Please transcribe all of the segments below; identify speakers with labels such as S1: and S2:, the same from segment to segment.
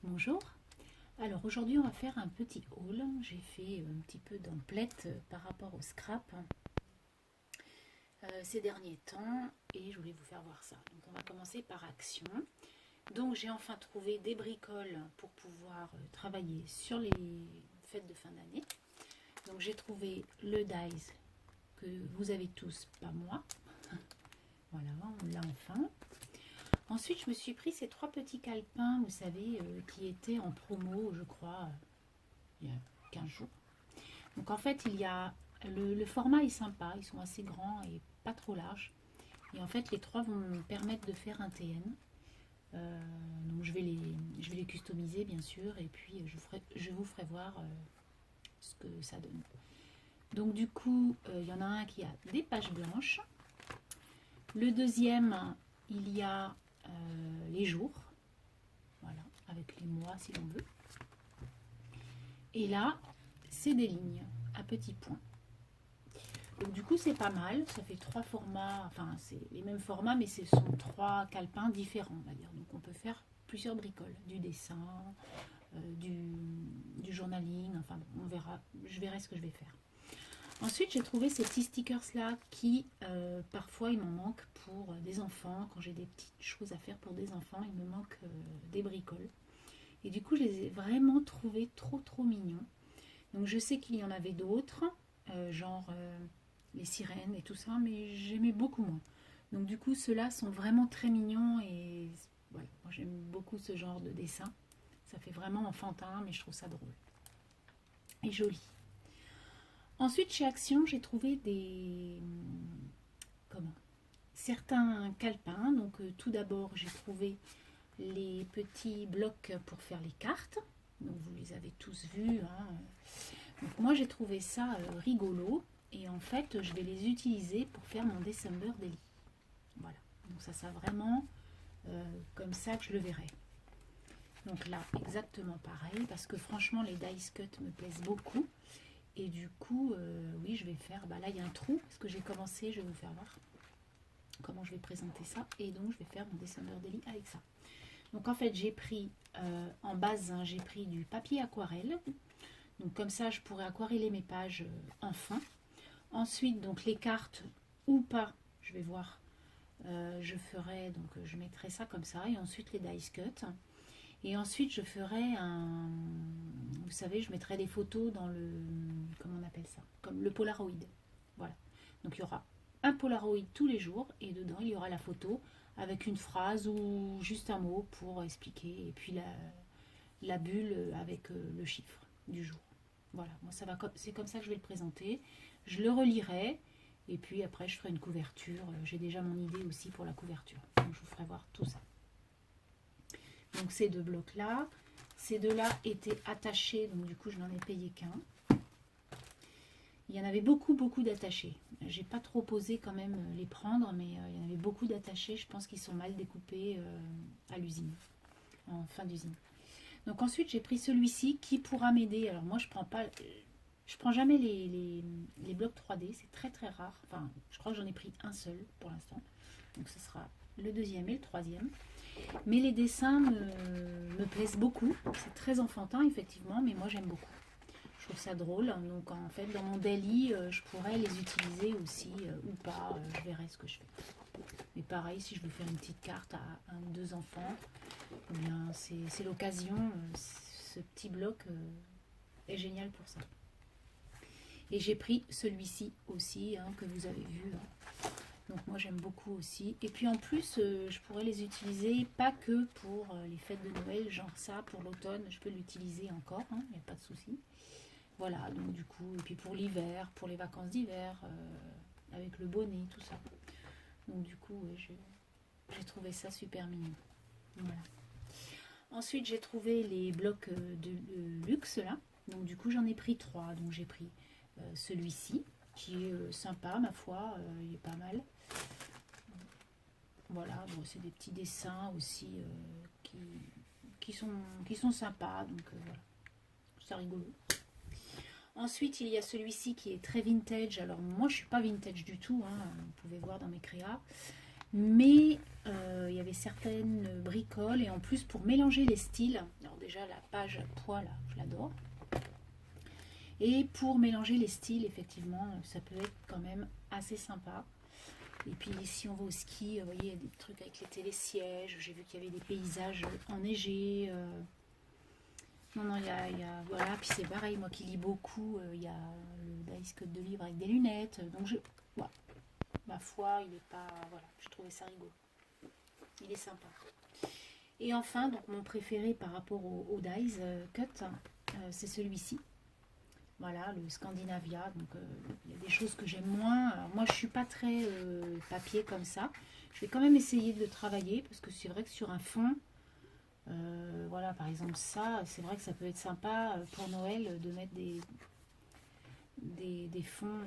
S1: Bonjour, alors aujourd'hui on va faire un petit haul. J'ai fait un petit peu d'emplette par rapport au scrap ces derniers temps et je voulais vous faire voir ça. Donc on va commencer par Action. Donc j'ai enfin trouvé des bricoles pour pouvoir travailler sur les fêtes de fin d'année. Donc j'ai trouvé le dies que vous avez tous, pas moi. Voilà, on l'a enfin. Ensuite, je me suis pris ces trois petits calepins, vous savez, qui étaient en promo, je crois, il y a 15 jours. Donc en fait, il y a le format est sympa, ils sont assez grands et pas trop larges. Et en fait, les trois vont me permettre de faire un TN. Donc je vais les customiser bien sûr, et puis je vous ferai voir ce que ça donne. Donc du coup, il y en a un qui a des pages blanches. Le deuxième, il y a les jours, voilà, avec les mois si l'on veut. Et là, c'est des lignes à petits points. Donc du coup c'est pas mal, ça fait trois formats, enfin c'est les mêmes formats mais ce sont trois calepins différents on va dire. Donc on peut faire plusieurs bricoles, du dessin, du journaling, enfin on verra, je verrai ce que je vais faire. Ensuite j'ai trouvé ces petits stickers là qui parfois il m'en manque pour des enfants, quand j'ai des petites choses à faire pour des enfants, il me manque des bricoles. Et du coup je les ai vraiment trouvés trop mignons. Donc je sais qu'il y en avait d'autres, genre les sirènes et tout ça, mais j'aimais beaucoup moins. Donc du coup, ceux-là sont vraiment très mignons et voilà, moi j'aime beaucoup ce genre de dessin. Ça fait vraiment enfantin, mais je trouve ça drôle et joli. Ensuite, chez Action, j'ai trouvé des comment certains calepins. Donc tout d'abord, j'ai trouvé les petits blocs pour faire les cartes. Donc vous les avez tous vus, hein. Donc moi j'ai trouvé ça rigolo et en fait je vais les utiliser pour faire mon December Daily. Voilà, donc ça sera vraiment comme ça que je le verrai. Donc là exactement pareil parce que franchement les dice cut me plaisent beaucoup et du coup oui je vais faire, bah là il y a un trou parce que j'ai commencé, je vais vous faire voir comment je vais présenter ça et donc je vais faire mon December Daily avec ça. Donc en fait j'ai pris en base, hein, j'ai pris du papier aquarelle. Donc comme ça, je pourrais aquareller mes pages en fin. Ensuite, donc les cartes ou pas, je vais voir. Je ferai, donc je mettrai ça comme ça. Et ensuite les dice cut. Et ensuite, je ferai un... Vous savez, je mettrai des photos dans le... Comment on appelle ça? Comme le Polaroid. Voilà. Donc il y aura un Polaroid tous les jours. Et dedans, il y aura la photo avec une phrase ou juste un mot pour expliquer. Et puis la bulle avec le chiffre du jour. Voilà, moi ça va, c'est comme ça que je vais le présenter. Je le relirai et puis après je ferai une couverture. J'ai déjà mon idée aussi pour la couverture. Donc je vous ferai voir tout ça. Donc ces deux blocs là, ces deux là étaient attachés, donc du coup je n'en ai payé qu'un. Il y en avait beaucoup d'attachés. J'ai pas trop osé quand même les prendre, mais il y en avait beaucoup d'attachés. Je pense qu'ils sont mal découpés à l'usine, en fin d'usine. Donc ensuite j'ai pris celui-ci qui pourra m'aider. Alors moi je prends jamais les blocs 3D, c'est très rare. Enfin je crois que j'en ai pris un seul pour l'instant. Donc ce sera le deuxième et le troisième. Mais les dessins me plaisent beaucoup. C'est très enfantin effectivement, mais moi j'aime beaucoup. Je trouve ça drôle. Donc en fait dans mon daily je pourrais les utiliser aussi ou pas. Je verrai ce que je fais. Mais pareil, si je veux faire une petite carte à un ou deux enfants, eh bien c'est l'occasion. Ce petit bloc est génial pour ça. Et j'ai pris celui-ci aussi, hein, que vous avez vu. Hein. Donc moi j'aime beaucoup aussi. Et puis en plus, je pourrais les utiliser pas que pour les fêtes de Noël, genre ça, pour l'automne, je peux l'utiliser encore, il n'y a pas de souci. Voilà, donc du coup, et puis pour l'hiver, pour les vacances d'hiver, avec le bonnet, tout ça. Donc du coup, ouais, j'ai trouvé ça super mignon. Voilà. Ensuite, j'ai trouvé les blocs de luxe là. Donc du coup, j'en ai pris trois. Donc j'ai pris celui-ci qui est sympa, ma foi, il est pas mal. Voilà, bon, c'est des petits dessins aussi qui sont sympas. Donc voilà, c'est rigolo. Ensuite, il y a celui-ci qui est très vintage. Alors moi, je suis pas vintage du tout, hein, vous pouvez voir dans mes créas. Mais il y avait certaines bricoles, et en plus pour mélanger les styles, alors déjà la page à pois là, je l'adore. Et pour mélanger les styles, effectivement, ça peut être quand même assez sympa. Et puis si on va au ski, vous voyez, il y a des trucs avec les télésièges. J'ai vu qu'il y avait des paysages enneigés. Non, non, voilà. Puis c'est pareil, moi qui lis beaucoup, il y a le Dice Code de livre avec des lunettes. Donc voilà. Ma foi, il est pas, voilà, je trouvais ça rigolo. Il est sympa. Et enfin, donc mon préféré par rapport au Dice Cut, c'est celui-ci. Voilà, le Scandinavia. Donc il y a des choses que j'aime moins. Alors, moi, je suis pas très papier comme ça. Je vais quand même essayer de le travailler parce que c'est vrai que sur un fond, voilà, par exemple ça, c'est vrai que ça peut être sympa pour Noël de mettre des fonds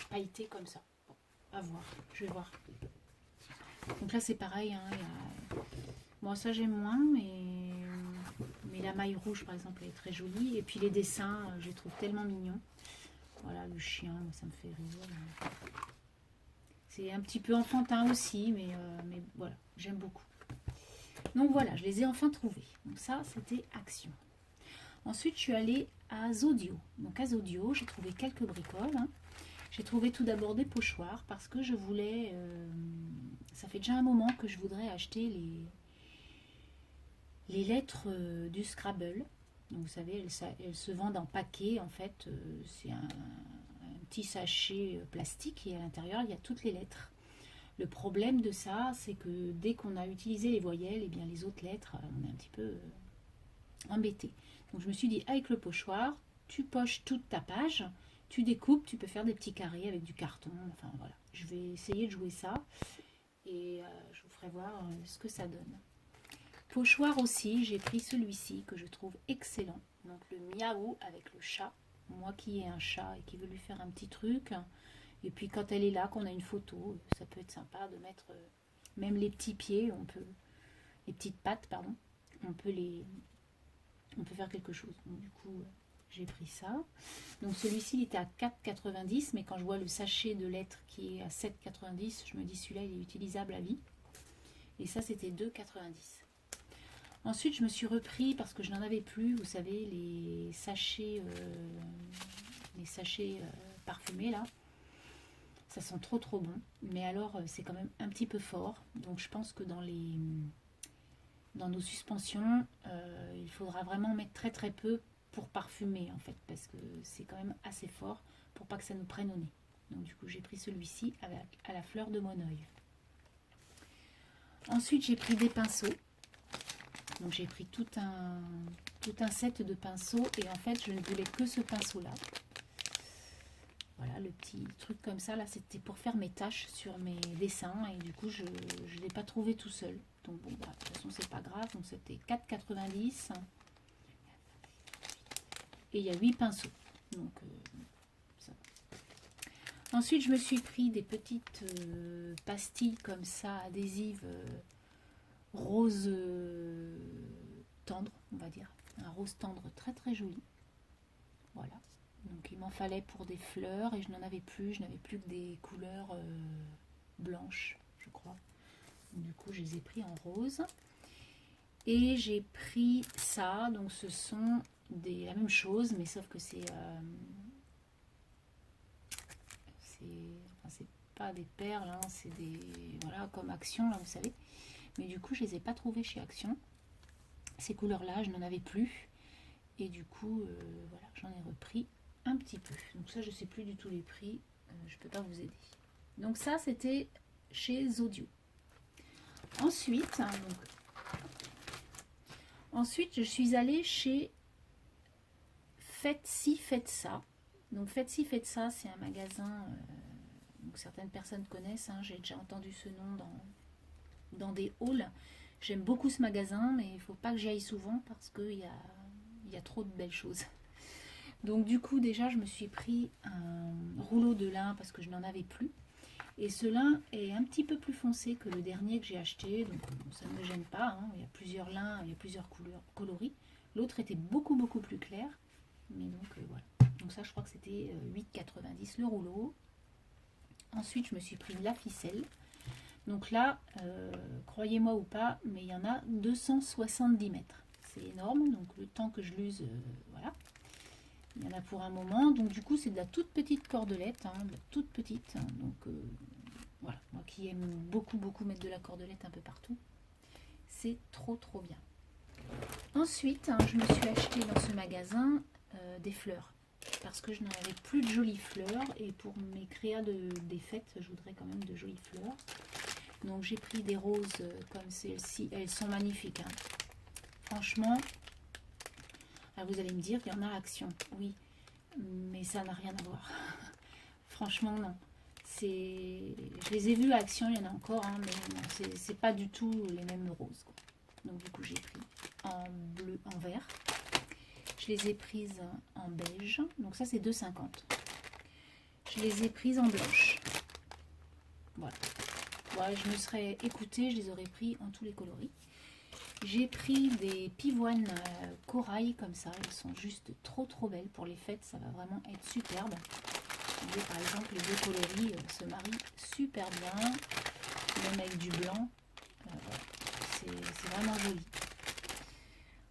S1: pailletés comme ça. Bon, à voir, je vais voir. Donc là, c'est pareil. Hein, bon, ça j'aime moins, mais la maille rouge, par exemple, elle est très jolie. Et puis les dessins, je les trouve tellement mignons. Voilà, le chien, ça me fait rire. C'est un petit peu enfantin aussi, mais voilà, j'aime beaucoup. Donc voilà, je les ai enfin trouvés. Donc ça, c'était Action. Ensuite, je suis allée à Zodio. Donc à Zodio, j'ai trouvé quelques bricoles. Hein. J'ai trouvé tout d'abord des pochoirs parce que je voulais... ça fait déjà un moment que je voudrais acheter les lettres du Scrabble. Donc vous savez, elles se vendent en paquet. En fait, c'est un petit sachet plastique et à l'intérieur, il y a toutes les lettres. Le problème de ça, c'est que dès qu'on a utilisé les voyelles, et bien les autres lettres, on est un petit peu embêté. Donc je me suis dit, avec le pochoir, tu poches toute ta page, tu découpes, tu peux faire des petits carrés avec du carton. Enfin voilà, je vais essayer de jouer ça et je vous ferai voir ce que ça donne. Pochoir aussi, j'ai pris celui-ci que je trouve excellent. Donc le miaou avec le chat. Moi qui ai un chat et qui veut lui faire un petit truc. Et puis quand elle est là, qu'on a une photo, ça peut être sympa de mettre même les petits pieds, les petites pattes, pardon, on peut faire quelque chose. Donc, du coup, j'ai pris ça. Donc celui-ci, il était à 4,90, mais quand je vois le sachet de lettres qui est à 7,90, je me dis celui-là, il est utilisable à vie. Et ça, c'était 2,90. Ensuite, je me suis repris, parce que je n'en avais plus, vous savez, les sachets parfumés, là. Ça sent trop bon, mais alors c'est quand même un petit peu fort. Donc je pense que dans nos suspensions, il faudra vraiment mettre très peu pour parfumer en fait, parce que c'est quand même assez fort pour pas que ça nous prenne au nez. Donc du coup j'ai pris celui-ci à la fleur de Moneuil. Ensuite j'ai pris des pinceaux. Donc j'ai pris tout un set de pinceaux et en fait je ne voulais que ce pinceau là. Voilà, le petit truc comme ça, là, c'était pour faire mes tâches sur mes dessins. Et du coup, je ne l'ai pas trouvé tout seul. Donc, bon, bah, de toute façon, c'est pas grave. Donc, c'était 4,90. Et il y a 8 pinceaux. Donc, ça. Ensuite, je me suis pris des petites pastilles comme ça, adhésives, rose tendre, on va dire. Un rose tendre très joli. Voilà. Donc il m'en fallait pour des fleurs et je n'en avais plus. Je n'avais plus que des couleurs blanches, je crois. Donc, du coup, je les ai pris en rose. Et j'ai pris ça. Donc ce sont la même chose, mais sauf que c'est pas des perles, hein, c'est des... Voilà, comme Action, là, vous savez. Mais du coup, je les ai pas trouvées chez Action. Ces couleurs-là, je n'en avais plus. Et du coup, voilà, j'en ai repris un petit peu. Donc ça, je sais plus du tout les prix. Je peux pas vous aider. Donc ça, c'était chez Zodio. Ensuite, je suis allée chez Faites ci, faites ça. Donc Faites ci, faites ça, c'est un magasin donc certaines personnes connaissent. Hein, j'ai déjà entendu ce nom dans des halls. J'aime beaucoup ce magasin, mais il faut pas que j'y aille souvent parce qu'il y a trop de belles choses. Donc du coup déjà je me suis pris un rouleau de lin parce que je n'en avais plus. Et ce lin est un petit peu plus foncé que le dernier que j'ai acheté. Donc ça ne me gêne pas. Hein. Il y a plusieurs lins, il y a plusieurs coloris. L'autre était beaucoup plus clair. Mais donc voilà. Donc ça je crois que c'était 8,90 le rouleau. Ensuite je me suis pris de la ficelle. Donc là, croyez-moi ou pas, mais il y en a 270 mètres. C'est énorme, donc le temps que je l'use, voilà. Il y en a pour un moment. Donc du coup, c'est de la toute petite cordelette, hein, de la toute petite. Donc voilà, moi qui aime beaucoup, beaucoup mettre de la cordelette un peu partout. C'est trop, trop bien. Ensuite, hein, je me suis acheté dans ce magasin des fleurs. Parce que je n'avais plus de jolies fleurs. Et pour mes créas des fêtes, je voudrais quand même de jolies fleurs. Donc j'ai pris des roses comme celles-ci. Elles sont magnifiques. Hein. Franchement, là, vous allez me dire, il y en a à Action. Oui, mais ça n'a rien à voir. Franchement, non. Je les ai vus à Action, il y en a encore, hein, mais non, c'est pas du tout les mêmes roses. Quoi. Donc du coup, j'ai pris en bleu, en vert. Je les ai prises en beige. Donc ça, c'est 2,50. Je les ai prises en blanche. Voilà. Ouais, je me serais écoutée, je les aurais pris en tous les coloris. J'ai pris des pivoines corail comme ça. Elles sont juste trop trop belles pour les fêtes. Ça va vraiment être superbe. Vous voyez, par exemple, les deux coloris se marient super bien. Même avec du blanc. C'est vraiment joli.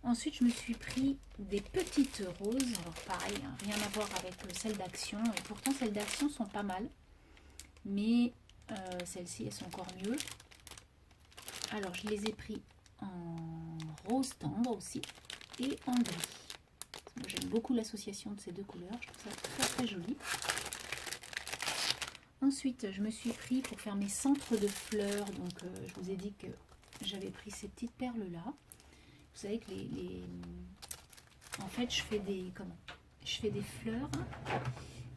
S1: Ensuite, je me suis pris des petites roses. Alors pareil, hein, rien à voir avec celles d'Action. Et pourtant, celles d'Action sont pas mal. Mais celles-ci, elles sont encore mieux. Alors, je les ai pris en rose tendre aussi et en gris. J'aime beaucoup l'association de ces deux couleurs. Je trouve ça très très joli. Ensuite, je me suis pris pour faire mes centres de fleurs. Donc, je vous ai dit que j'avais pris ces petites perles-là. Vous savez que en fait, je fais des fleurs.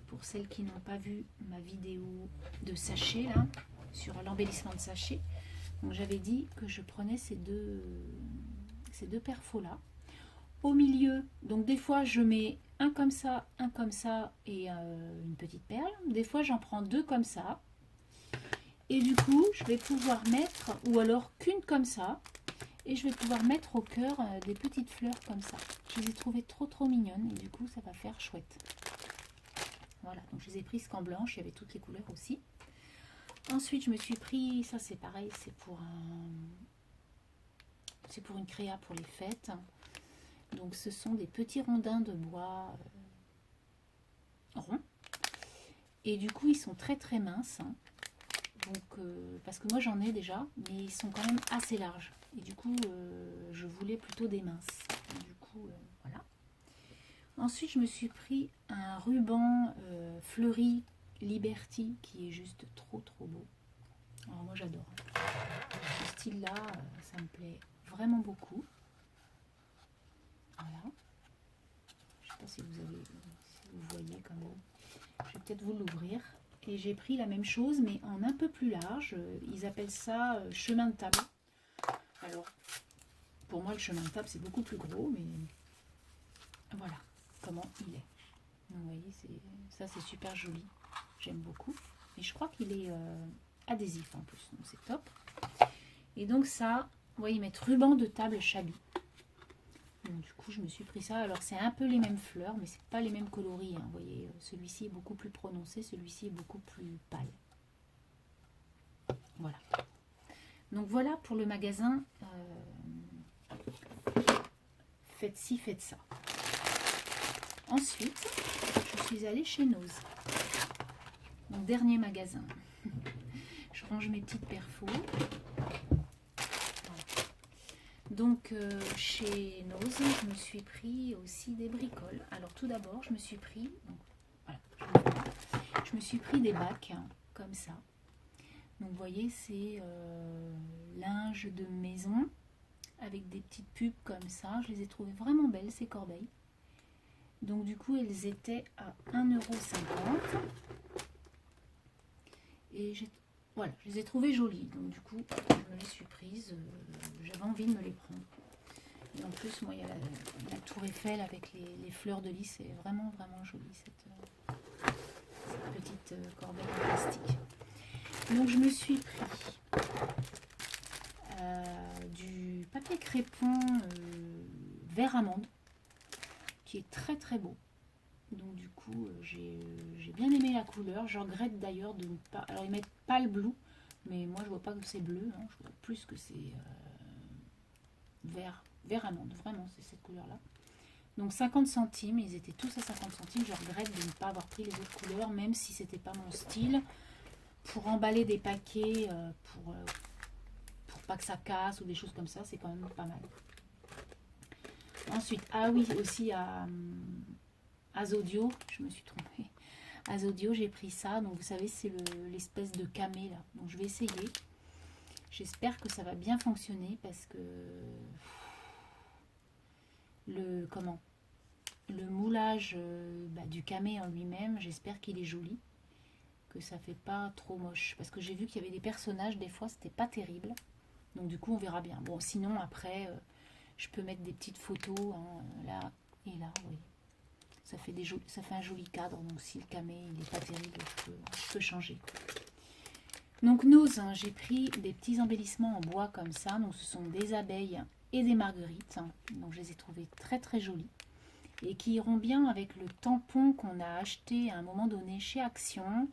S1: Pour celles qui n'ont pas vu ma vidéo de sachet, là, sur l'embellissement de sachet. Donc, j'avais dit que je prenais ces deux perfos-là. Au milieu, donc des fois, je mets un comme ça et une petite perle. Des fois, j'en prends deux comme ça. Et du coup, je vais pouvoir mettre, ou alors qu'une comme ça, et je vais pouvoir mettre au cœur des petites fleurs comme ça. Je les ai trouvées trop trop mignonnes et du coup, ça va faire chouette. Voilà, donc je les ai prises qu'en blanche, il y avait toutes les couleurs aussi. Ensuite, je me suis pris, ça c'est pareil, c'est pour une créa pour les fêtes. Donc ce sont des petits rondins de bois ronds. Et du coup, ils sont très très minces. Hein. Donc, parce que moi j'en ai déjà, mais ils sont quand même assez larges. Et du coup, je voulais plutôt des minces. Et du coup, voilà. Ensuite, je me suis pris un ruban fleuri Liberty qui est juste trop trop beau. Alors moi j'adore. Ce style-là, ça me plaît vraiment beaucoup. Voilà. Je ne sais pas si vous voyez quand même. Je vais peut-être vous l'ouvrir. Et j'ai pris la même chose, mais en un peu plus large. Ils appellent ça chemin de table. Alors, pour moi, le chemin de table, c'est beaucoup plus gros, mais voilà comment il est. Donc, vous voyez, ça, c'est super joli. J'aime beaucoup. Et je crois qu'il est adhésif en plus, donc c'est top. Et donc ça, vous voyez, ils mettent ruban de table Chabi. Donc, du coup, je me suis pris ça. Alors, c'est un peu les mêmes fleurs, mais c'est pas les mêmes coloris. Hein. Vous voyez, celui-ci est beaucoup plus prononcé, celui-ci est beaucoup plus pâle. Voilà. Donc, voilà pour le magasin. Faites ci, faites ça. Ensuite, je suis allée chez Nose. Mon dernier magasin. Je range mes petites perfos. Donc chez Nose, je me suis pris aussi des bricoles. Alors tout d'abord, je me suis pris, donc, voilà, je me suis pris des bacs hein, comme ça. Donc vous voyez, c'est linge de maison avec des petites pubs comme ça. Je les ai trouvées vraiment belles ces corbeilles. Donc du coup, elles étaient à 1,50 €. Et voilà, je les ai trouvées jolies. Donc du coup, je me les suis prises. J'avais envie de me les prendre. Et en plus, moi, il y a la tour Eiffel avec les fleurs de lys. C'est vraiment, vraiment joli, cette petite corbeille en plastique. Donc, je me suis pris du papier crépon vert amande, qui est très, très beau. Donc, du coup, j'ai bien aimé la couleur. Je regrette d'ailleurs de ne pas... Alors, ils mettent pas le blue. Mais moi, je vois pas que c'est bleu, hein. Je vois plus que c'est vert, vert amande, vraiment, c'est cette couleur-là. Donc 50 centimes, ils étaient tous à 50 centimes. Je regrette de ne pas avoir pris les autres couleurs, même si c'était pas mon style. Pour emballer des paquets, pour pas que ça casse ou des choses comme ça, c'est quand même pas mal. Ensuite, ah oui, aussi à Zodio, je me suis trompée. À Zodio, j'ai pris ça. Donc vous savez, c'est l'espèce de camé là. Donc je vais essayer. J'espère que ça va bien fonctionner parce que le moulage du camé en lui-même, j'espère qu'il est joli, que ça fait pas trop moche. Parce que j'ai vu qu'il y avait des personnages, des fois c'était pas terrible. Donc du coup on verra bien. Bon sinon après je peux mettre des petites photos hein, là et là, oui. Ça fait un joli cadre, donc si le camé il n'est pas terrible, je peux changer. Donc Nose, hein, j'ai pris des petits embellissements en bois comme ça. Donc ce sont des abeilles et des marguerites. Donc je les ai trouvées très très jolies. Et qui iront bien avec le tampon qu'on a acheté à un moment donné chez Action.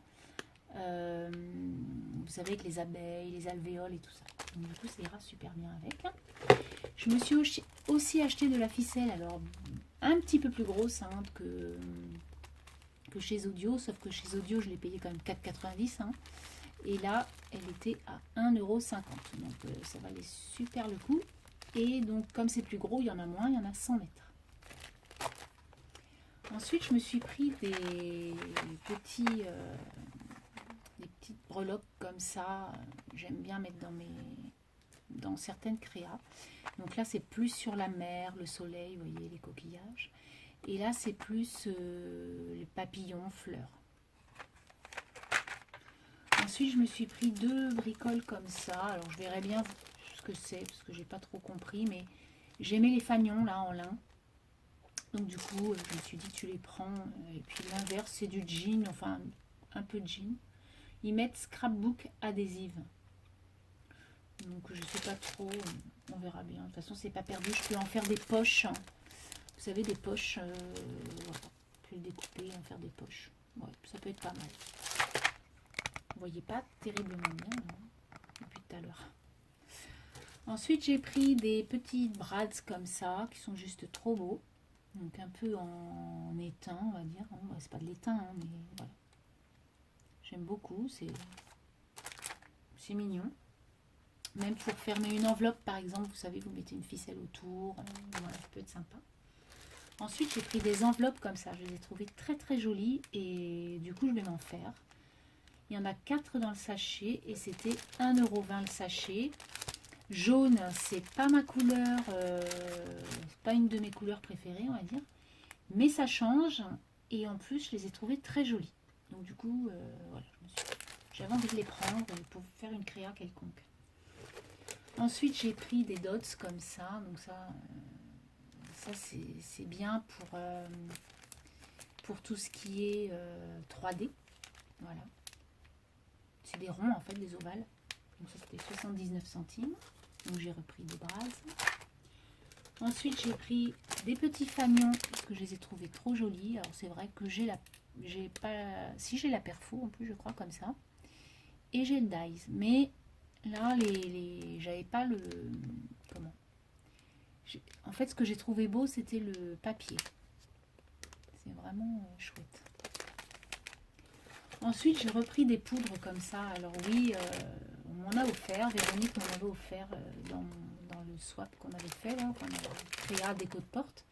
S1: Vous savez, avec les abeilles, les alvéoles et tout ça. Donc du coup ça ira super bien avec. Je me suis aussi acheté de la ficelle, alors un petit peu plus grosse hein, que chez Zodio, sauf que chez Zodio je l'ai payé quand même 4,90 hein. Et là elle était à 1,50 €, donc ça valait super le coup. Et donc comme c'est plus gros, il y en a moins, il y en a 100 mètres. Ensuite je me suis pris des petites breloques comme ça, j'aime bien mettre dans certaines créas. Donc là c'est plus sur la mer, le soleil, vous voyez les coquillages. Et là c'est plus les papillons, fleurs. Ensuite je me suis pris 2 bricoles comme ça. Alors je verrai bien ce que c'est parce que j'ai pas trop compris, mais j'aimais les fanions là en lin. Donc du coup je me suis dit tu les prends. Et puis l'inverse c'est du jean, enfin un peu de jean. Ils mettent scrapbook adhésive. Donc je sais pas trop, on verra bien. De toute façon c'est pas perdu, je peux en faire des poches. Vous savez des poches, voilà. Je peux le découper et en faire des poches. Ouais, ça peut être pas mal. Vous voyez pas terriblement bien hein, depuis tout à l'heure. Ensuite j'ai pris des petits brads comme ça qui sont juste trop beaux. Donc un peu en étain on va dire. Bon, c'est pas de l'étain hein, mais voilà. J'aime beaucoup, c'est mignon. Même pour fermer une enveloppe par exemple, vous savez, vous mettez une ficelle autour, voilà, ça peut être sympa. Ensuite j'ai pris des enveloppes comme ça, je les ai trouvées très très jolies et du coup je vais m'en faire. Il y en a 4 dans le sachet et c'était 1,20 € le sachet. Jaune, c'est pas ma couleur, c'est pas une de mes couleurs préférées on va dire, mais ça change et en plus je les ai trouvées très jolies. Donc du coup voilà, j'avais envie de les prendre pour faire une créa quelconque. Ensuite j'ai pris des dots comme ça, donc ça c'est bien pour tout ce qui est 3D. Voilà. C'est des ronds en fait, des ovales. Donc ça c'était 79 centimes. Donc j'ai repris des brasses. Ensuite j'ai pris des petits fanions parce que je les ai trouvés trop jolis. Alors c'est vrai que j'ai la perfo en plus je crois comme ça. Et j'ai le dies. Mais là j'avais pas le... Comment ? En fait ce que j'ai trouvé beau c'était le papier. C'est vraiment chouette. Ensuite, j'ai repris des poudres comme ça. Alors oui, on m'en a offert. Véronique m'en avait offert dans le swap qu'on avait fait, là, qu'on a créé à déco de porte.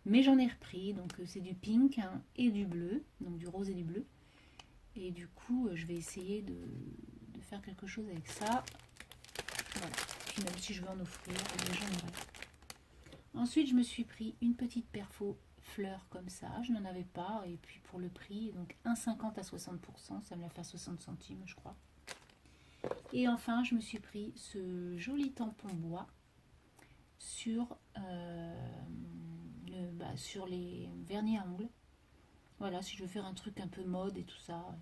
S1: Mais j'en ai repris. Donc c'est du pink hein, et du bleu. Donc du rose et du bleu. Et du coup, je vais essayer de faire quelque chose avec ça. Voilà. Puis même si je veux en offrir, j'en aurai. Ensuite, je me suis pris une petite perfo fleurs comme ça, je n'en avais pas et puis pour le prix donc 1,50 à 60%, ça me l'a fait à 60 centimes je crois. Et enfin je me suis pris ce joli tampon bois sur sur les vernis à ongles. Voilà, si je veux faire un truc un peu mode et tout ça,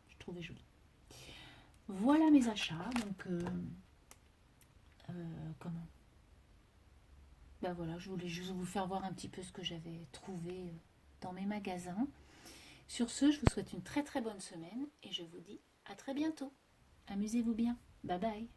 S1: je trouvais joli. Voilà mes achats. Donc comment ben voilà, je voulais juste vous faire voir un petit peu ce que j'avais trouvé dans mes magasins. Sur ce, je vous souhaite une très très bonne semaine et je vous dis à très bientôt. Amusez-vous bien. Bye bye.